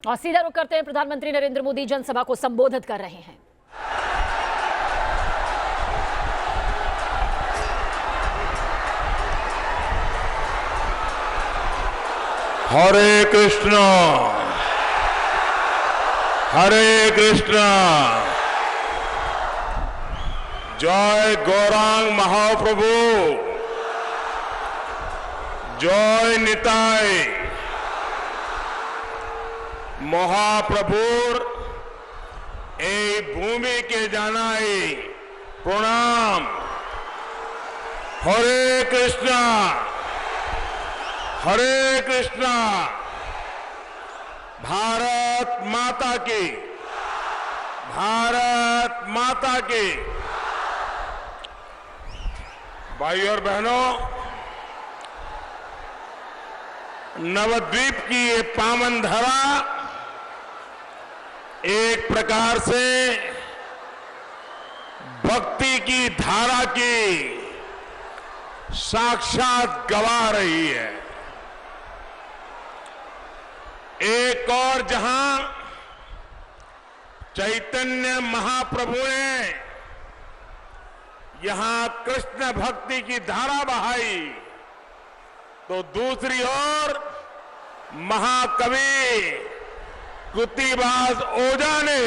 और सीधा रुख करते हैं, प्रधानमंत्री नरेंद्र मोदी जनसभा को संबोधित कर रहे हैं। हरे कृष्ण हरे कृष्ण, जय गौरांग महाप्रभु, जय निताय महाप्रभुर ए भूमि के जानाई प्रणाम। हरे कृष्णा हरे कृष्णा। भारत माता की, भारत माता की। भाइयों और बहनों, नवद्वीप की ये पावन धरा एक प्रकार से भक्ति की धारा की साक्षात गवाह रही है। एक और जहां चैतन्य महाप्रभु ने यहां कृष्ण भक्ति की धारा बहाई, तो दूसरी ओर महाकवि कृतिवास ओझा ने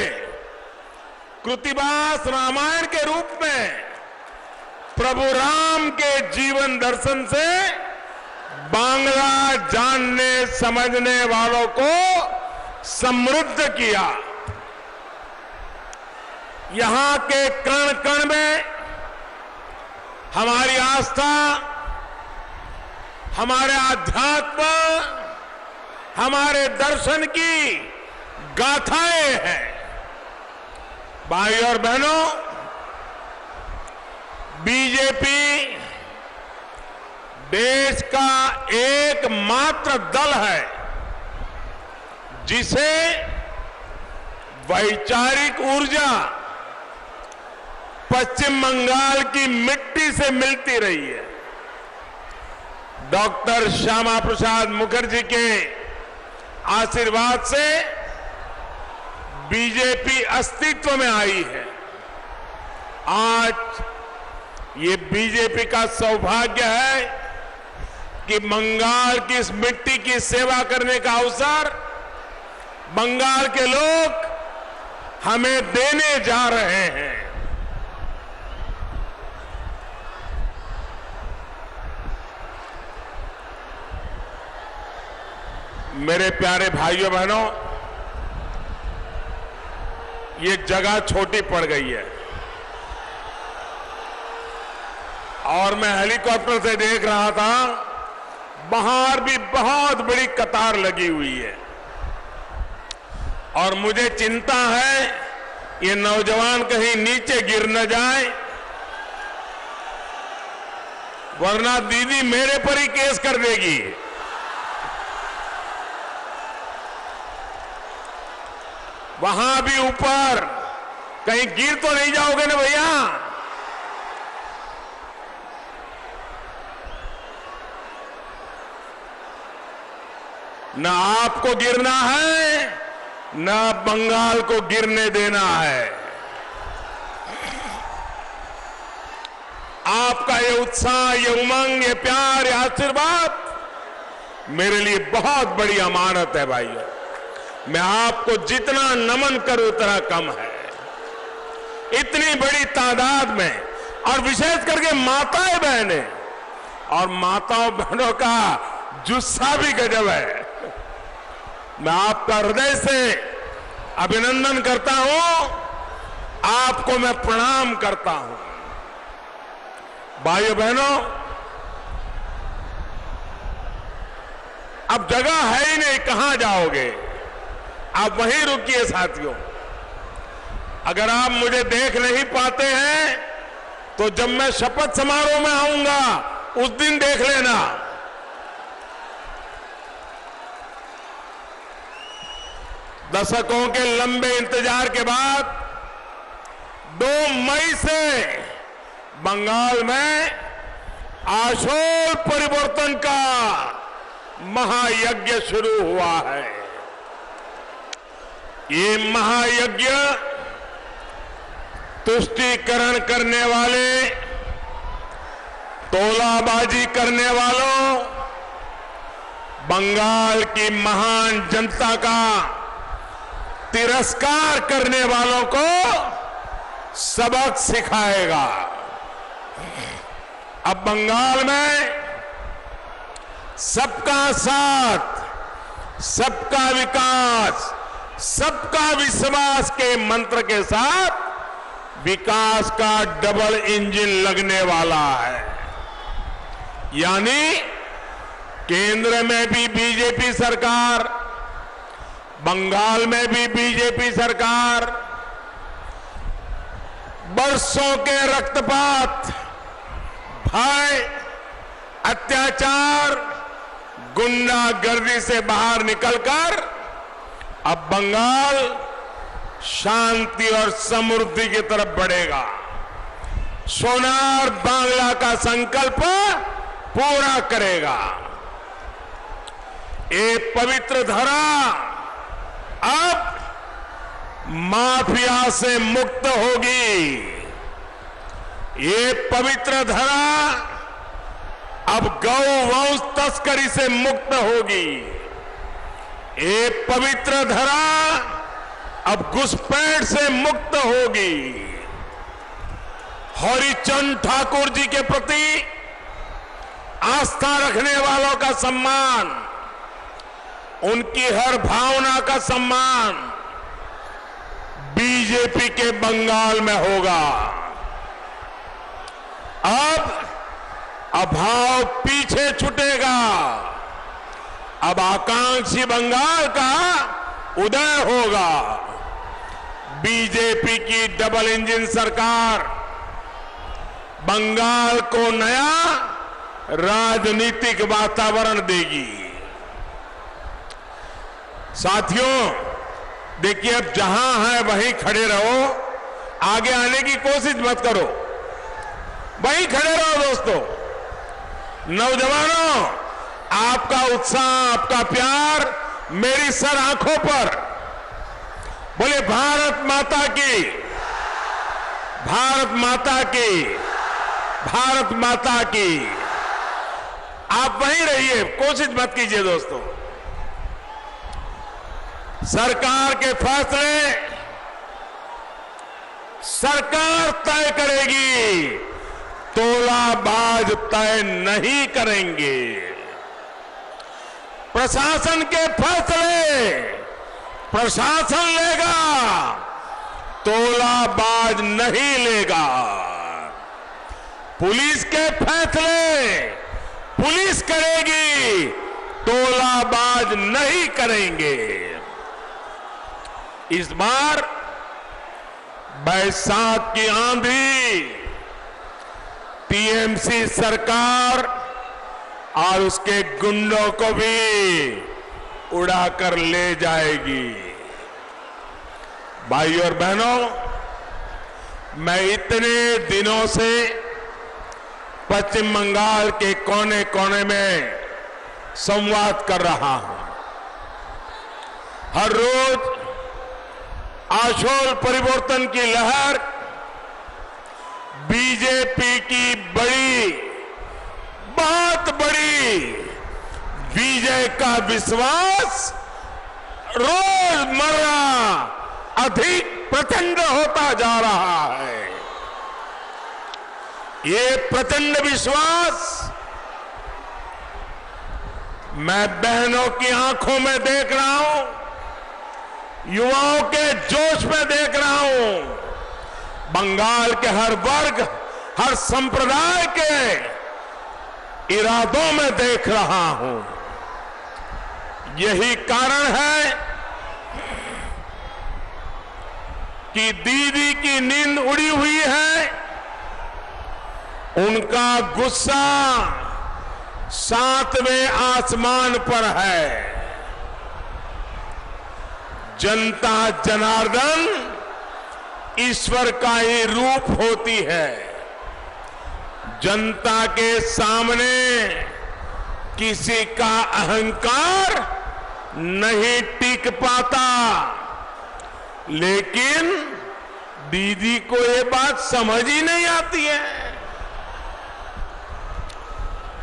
कृतिवास रामायण के रूप में प्रभु राम के जीवन दर्शन से बांग्ला जानने समझने वालों को समृद्ध किया। यहां के कण कण में हमारी आस्था, हमारे आध्यात्म, हमारे दर्शन की गाथाएं हैं। भाइयों और बहनों, बीजेपी देश का एकमात्र दल है जिसे वैचारिक ऊर्जा पश्चिम बंगाल की मिट्टी से मिलती रही है। डॉक्टर श्यामा प्रसाद मुखर्जी के आशीर्वाद से बीजेपी अस्तित्व में आई है। आज ये बीजेपी का सौभाग्य है कि बंगाल की इस मिट्टी की सेवा करने का अवसर बंगाल के लोग हमें देने जा रहे हैं। मेरे प्यारे भाइयों बहनों, ये जगह छोटी पड़ गई है और मैं हेलीकॉप्टर से देख रहा था, बाहर भी बहुत बड़ी कतार लगी हुई है और मुझे चिंता है ये नौजवान कहीं नीचे गिर न जाए, वरना दीदी मेरे पर ही केस कर देगी। वहां भी ऊपर कहीं गिर तो नहीं जाओगे ना भैया? न आपको गिरना है, न बंगाल को गिरने देना है। आपका ये उत्साह, ये उमंग, ये प्यार, ये आशीर्वाद मेरे लिए बहुत बड़ी अमानत है भाइयों। मैं आपको जितना नमन करूं उतना कम है। इतनी बड़ी तादाद में, और विशेष करके माताएं बहनें, और माताओं बहनों का जुस्सा भी गजब है। मैं आपका हृदय से अभिनंदन करता हूं, आपको मैं प्रणाम करता हूं। भाइयों बहनों, अब जगह है ही नहीं, कहां जाओगे? आप वहीं रुकिए साथियों। अगर आप मुझे देख नहीं पाते हैं तो जब मैं शपथ समारोह में आऊंगा उस दिन देख लेना। दशकों के लंबे इंतजार के बाद 2 मई से बंगाल में आशोल परिवर्तन का महायज्ञ शुरू हुआ है। ये महायज्ञ तुष्टीकरण करने वाले, तोलाबाजी करने वालों, बंगाल की महान जनता का तिरस्कार करने वालों को सबक सिखाएगा। अब बंगाल में सबका साथ, सबका विकास, सबका विश्वास के मंत्र के साथ विकास का डबल इंजन लगने वाला है। यानी केंद्र में भी बीजेपी सरकार, बंगाल में भी बीजेपी सरकार, बरसों के रक्तपात, भय, अत्याचार, गुंडागर्दी से बाहर निकलकर अब बंगाल शांति और समृद्धि की तरफ बढ़ेगा। सोनार बांग्ला का संकल्प पूरा करेगा। ये पवित्र धरा अब माफिया से मुक्त होगी। ये पवित्र धरा अब गौ वंश तस्करी से मुक्त होगी। ये पवित्र धरा अब घुसपैठ से मुक्त होगी। हरिचंद ठाकुर जी के प्रति आस्था रखने वालों का सम्मान, उनकी हर भावना का सम्मान बीजेपी के बंगाल में होगा। अब अभाव पीछे छूटेगा। अब आकांक्षी बंगाल का उदय होगा। बीजेपी की डबल इंजन सरकार बंगाल को नया राजनीतिक वातावरण देगी। साथियों, देखिए, अब जहां है वहीं खड़े रहो, आगे आने की कोशिश मत करो, वहीं खड़े रहो। दोस्तों, नौजवानों, आपका उत्साह, आपका प्यार मेरी सर आंखों पर। बोले भारत माता की, भारत माता की, भारत माता की। आप वहीं रहिए, कोशिश मत कीजिए। दोस्तों, सरकार के फैसले सरकार तय करेगी, तोलाबाज तय नहीं करेंगे। प्रशासन के फैसले प्रशासन लेगा, तोलाबाज नहीं लेगा। पुलिस के फैसले पुलिस करेगी, तोलाबाज नहीं करेंगे। इस बार बैसाख की आंधी टीएमसी सरकार और उसके गुंडों को भी उड़ाकर ले जाएगी। भाइयों और बहनों, मैं इतने दिनों से पश्चिम बंगाल के कोने कोने में संवाद कर रहा हूं। हर रोज आशोल परिवर्तन की लहर, बीजेपी की बड़ी, बहुत बड़ी विजय का विश्वास रोजमर्रा अधिक प्रचंड होता जा रहा है। ये प्रचंड विश्वास मैं बहनों की आंखों में देख रहा हूं, युवाओं के जोश में देख रहा हूं, बंगाल के हर वर्ग, हर संप्रदाय के इरादों में देख रहा हूं। यही कारण है कि दीदी की नींद उड़ी हुई है, उनका गुस्सा सातवें आसमान पर है। जनता जनार्दन ईश्वर का ही रूप होती है। जनता के सामने किसी का अहंकार नहीं टिक पाता। लेकिन दीदी को ये बात समझ ही नहीं आती है।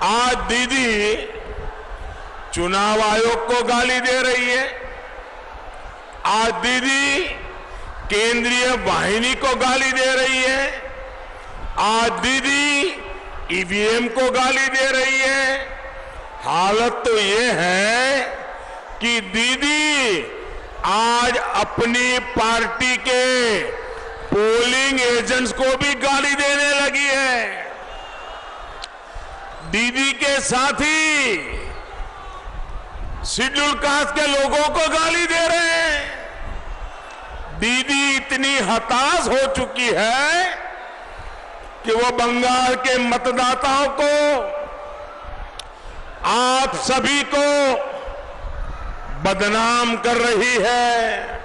आज दीदी चुनाव आयोग को गाली दे रही है, आज दीदी केंद्रीय वाहिनी को गाली दे रही है, आज दीदी ईवीएम को गाली दे रही है। हालत तो ये है कि दीदी आज अपनी पार्टी के पोलिंग एजेंट्स को भी गाली देने लगी है। दीदी के साथी शेड्यूल कास्ट के लोगों को गाली दे रहे हैं। दीदी इतनी हताश हो चुकी है कि वो बंगाल के मतदाताओं को, आप सभी को बदनाम कर रही है।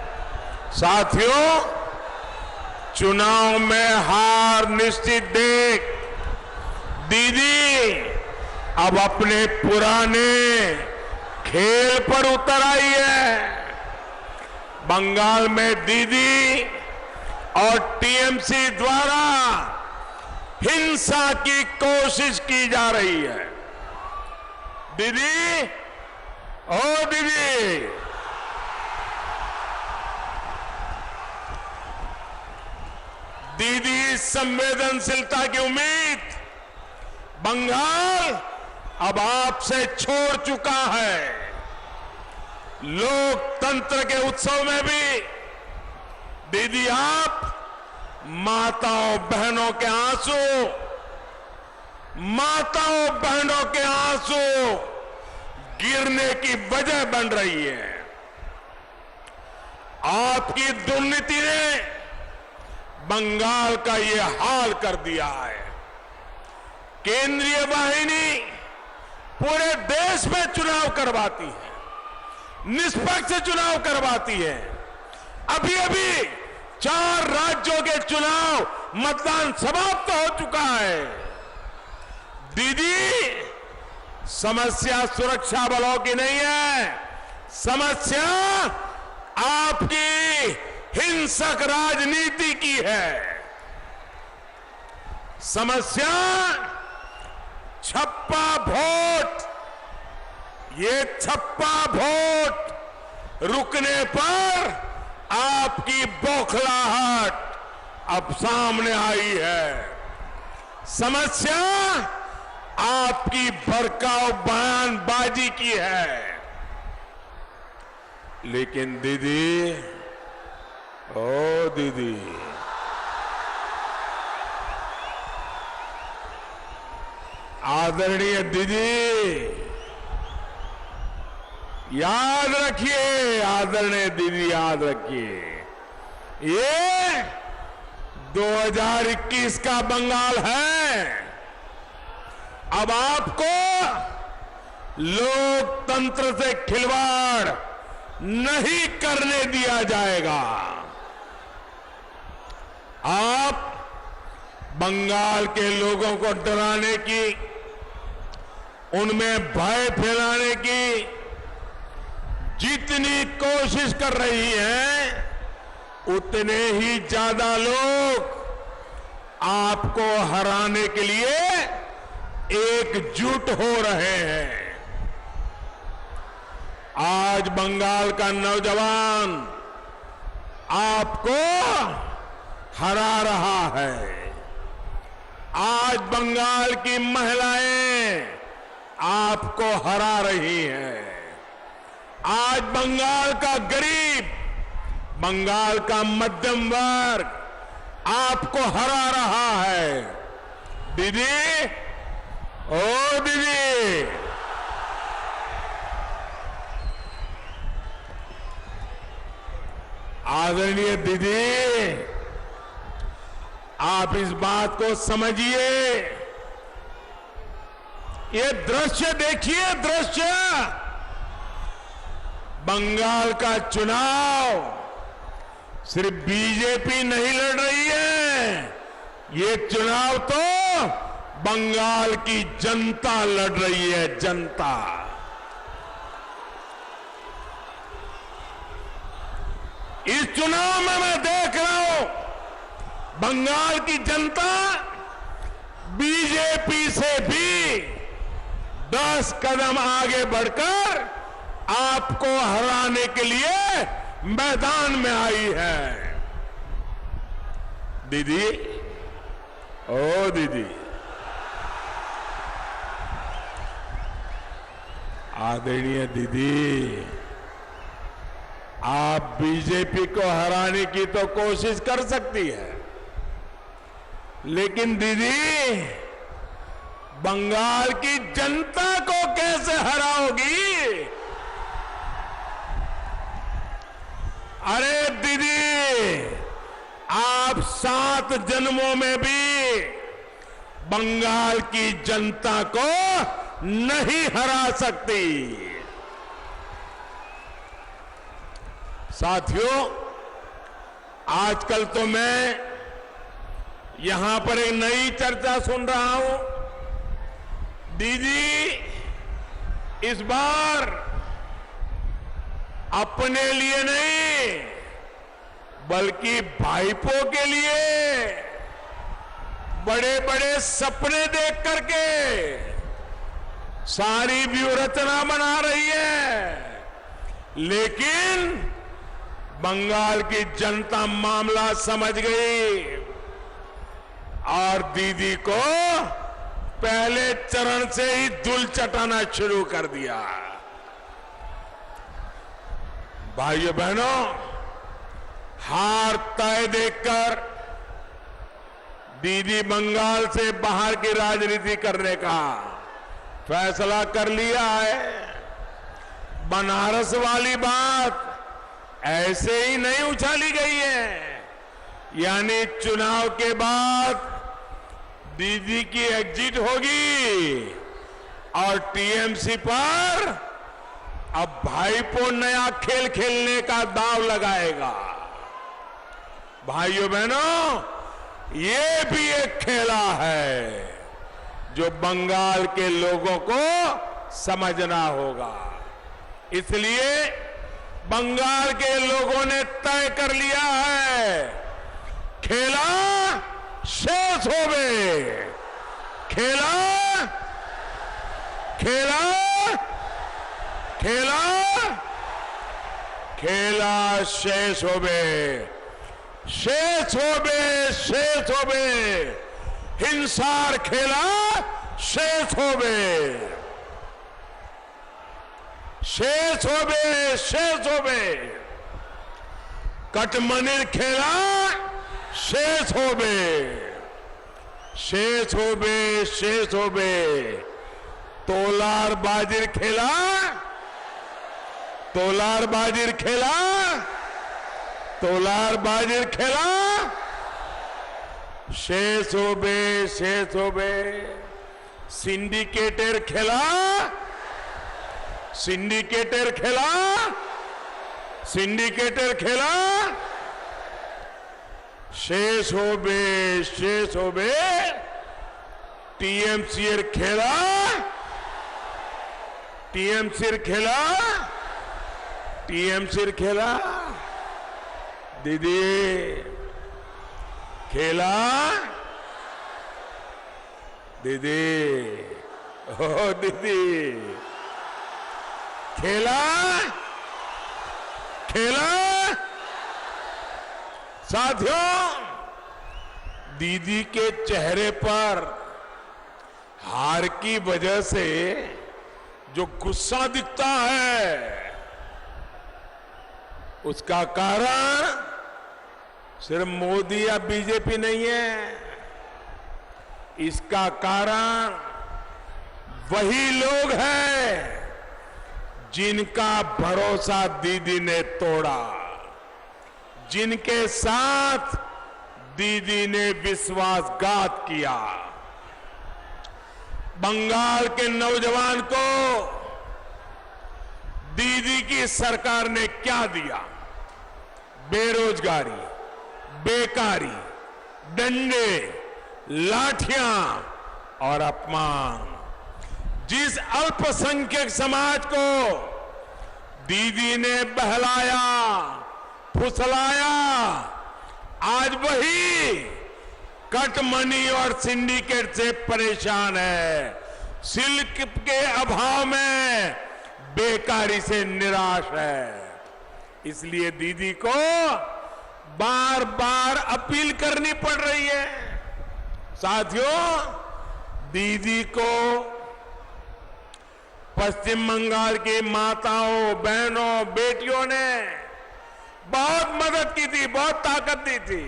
साथियों, चुनाव में हार निश्चित देख दीदी अब अपने पुराने खेल पर उतर आई है। बंगाल में दीदी और टीएमसी द्वारा हिंसा की कोशिश की जा रही है। दीदी, ओ दीदी, दीदी संवेदनशीलता की उम्मीद बंगाल अब आपसे छोड़ चुका है। लोकतंत्र के उत्सव में भी दीदी आप माताओं बहनों के आंसू, माताओं बहनों के आंसू गिरने की वजह बन रही है। आपकी दुर्नीति ने बंगाल का ये हाल कर दिया है। केंद्रीय वाहिनी पूरे देश में चुनाव करवाती है, निष्पक्ष चुनाव करवाती है। अभी अभी 4 राज्यों के चुनाव मतदान समाप्त हो चुका है। दीदी, समस्या सुरक्षा बलों की नहीं है, समस्या आपकी हिंसक राजनीति की है। समस्या छप्पा वोट, ये छप्पा वोट रुकने पर आपकी बौखलाहट अब सामने आई है। समस्या आपकी भड़काऊ बयानबाजी की है। लेकिन दीदी, ओ दीदी, आदरणीय दीदी, याद रखिए, आदरणीय दीदी याद रखिए, ये 2021 का बंगाल है। अब आपको लोकतंत्र से खिलवाड़ नहीं करने दिया जाएगा। आप बंगाल के लोगों को डराने की, उनमें भय फैलाने की जितनी कोशिश कर रही हैं, उतने ही ज्यादा लोग आपको हराने के लिए एकजुट हो रहे हैं। आज बंगाल का नौजवान आपको हरा रहा है। आज बंगाल की महिलाएं आपको हरा रही हैं। आज बंगाल का गरीब, बंगाल का मध्यम वर्ग आपको हरा रहा है। दीदी, ओ दीदी, आदरणीय दीदी, आप इस बात को समझिए। ये दृश्य देखिए, दृश्य बंगाल का चुनाव सिर्फ बीजेपी नहीं लड़ रही है, ये चुनाव तो बंगाल की जनता लड़ रही है, जनता। इस चुनाव में मैं देख रहा हूं बंगाल की जनता बीजेपी से भी 10 कदम आगे बढ़कर आपको हराने के लिए मैदान में आई है। दीदी, ओ दीदी, आदरणीय दीदी, आप बीजेपी को हराने की तो कोशिश कर सकती है, लेकिन दीदी बंगाल की जनता को कैसे हराओगी? अरे दीदी, आप 7 जन्मों में भी बंगाल की जनता को नहीं हरा सकती। साथियों, आजकल तो मैं यहां पर एक नई चर्चा सुन रहा हूं। दीदी, इस बार अपने लिए नहीं बल्कि भाईपों के लिए बड़े बड़े सपने देख करके सारी व्यूहरचना बना रही है, लेकिन बंगाल की जनता मामला समझ गई और दीदी को पहले चरण से ही धूल चटाना शुरू कर दिया। भाइयों बहनों, हार तय देखकर दीदी बंगाल से बाहर की राजनीति करने का फैसला कर लिया है। बनारस वाली बात ऐसे ही नहीं उछाली गई है, यानी चुनाव के बाद दीदी की एग्जिट होगी और टीएमसी पर अब भाईपो नया खेल खेलने का दांव लगाएगा। भाइयों बहनों, ये भी एक खेला है जो बंगाल के लोगों को समझना होगा। इसलिए बंगाल के लोगों ने तय कर लिया है, खेला शेष होवे, खेला खेला खेला खेला शेष होवे, शेष होवे, शेष होवे, हिंसार खेला शेष होवे, शेष होवे, शेष होवे, कटमनिर खेला शेष होवे, शेष होवे, शेष होवे, तोलार बाजिर खेला, तोलार बाजिर खेला, तोलार बाजिर खेला शेष होवे, शेष होवे, सिंडिकेटर खेला, सिंडिकेटर खेला, सिंडिकेटर खेला शेष होवे, शेष होवे, टीएमसी खेला, टीएमसी खेला, टीएमसी खेला, दीदी खेला, दीदी, ओ दीदी खेला, खेला। साथियों, दीदी के चेहरे पर हार की वजह से जो गुस्सा दिखता है, उसका कारण सिर्फ मोदी या बीजेपी नहीं है। इसका कारण वही लोग हैं जिनका भरोसा दीदी ने तोड़ा, जिनके साथ दीदी ने विश्वासघात किया। बंगाल के नौजवान को दीदी की सरकार ने क्या दिया? बेरोजगारी, बेकारी, डंडे, लाठियां और अपमान। जिस अल्पसंख्यक समाज को दीदी ने बहलाया, फुसलाया, आज वही कट मनी और सिंडिकेट से परेशान है, सिल्क के अभाव में बेकारी से निराश है। इसलिए दीदी को बार बार अपील करनी पड़ रही है। साथियों, दीदी को पश्चिम बंगाल की माताओं, बहनों, बेटियों ने बहुत मदद की थी, बहुत ताकत दी थी।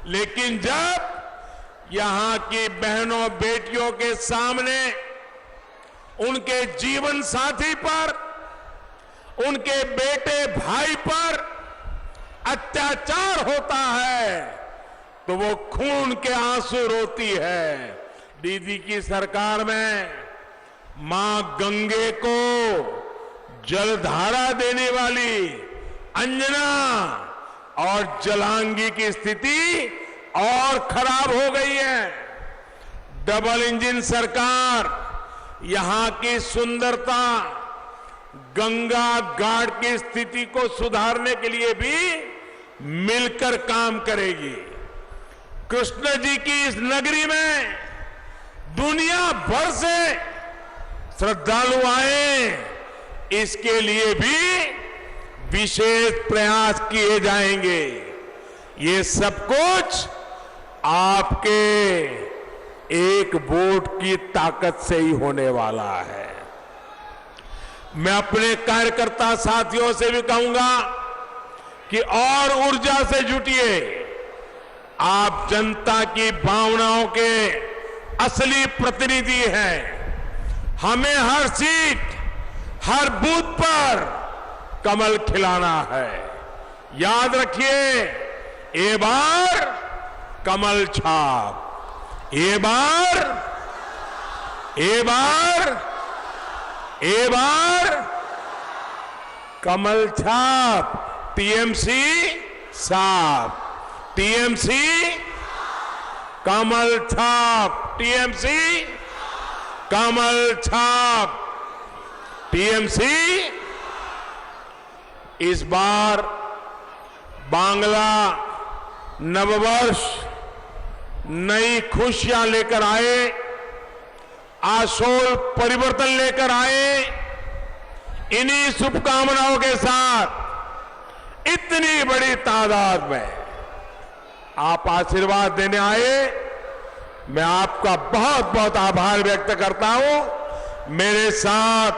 लेकिन जब यहां की बहनों, बेटियों के सामने उनके जीवन साथी पर, उनके बेटे भाई पर अत्याचार होता है तो वो खून के आंसू रोती है। दीदी की सरकार में मां गंगे को जलधारा देने वाली अंजना और जलांगी की स्थिति और खराब हो गई है। डबल इंजन सरकार यहां की सुंदरता, गंगा घाट की स्थिति को सुधारने के लिए भी मिलकर काम करेगी। कृष्ण जी की इस नगरी में दुनिया भर से श्रद्धालु आए, इसके लिए भी विशेष प्रयास किए जाएंगे। ये सब कुछ आपके एक वोट की ताकत से ही होने वाला है। मैं अपने कार्यकर्ता साथियों से भी कहूंगा कि और ऊर्जा से जुटिए। आप जनता की भावनाओं के असली प्रतिनिधि हैं। हमें हर सीट, हर बूथ पर कमल खिलाना है। याद रखिए, ये बार कमल छाप, ये बार कमल छाप, टीएमसी साफ, टीएमसी कमल छाप, टीएमसी कमल छाप, टीएमसी। इस बार बांग्ला नववर्ष नई खुशियां लेकर आए, आशोल परिवर्तन लेकर आए। इन्हीं शुभकामनाओं के साथ इतनी बड़ी तादाद में आप आशीर्वाद देने आए, मैं आपका बहुत बहुत आभार व्यक्त करता हूं। मेरे साथ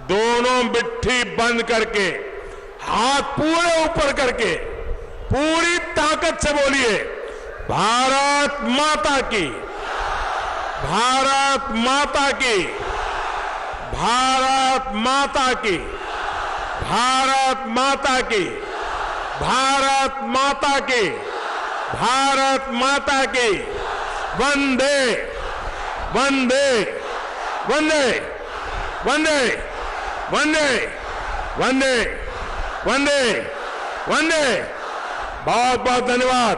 दोनों मिट्टी बंद करके, हाथ पूरे ऊपर करके, पूरी ताकत से बोलिए, भारत माता की, भारत माता की, भारत माता की, भारत माता की, भारत माता की, भारत माता की। वंदे वंदे वंदे वंदे वंदे वंदे वंदे वंदे। बहुत बहुत धन्यवाद।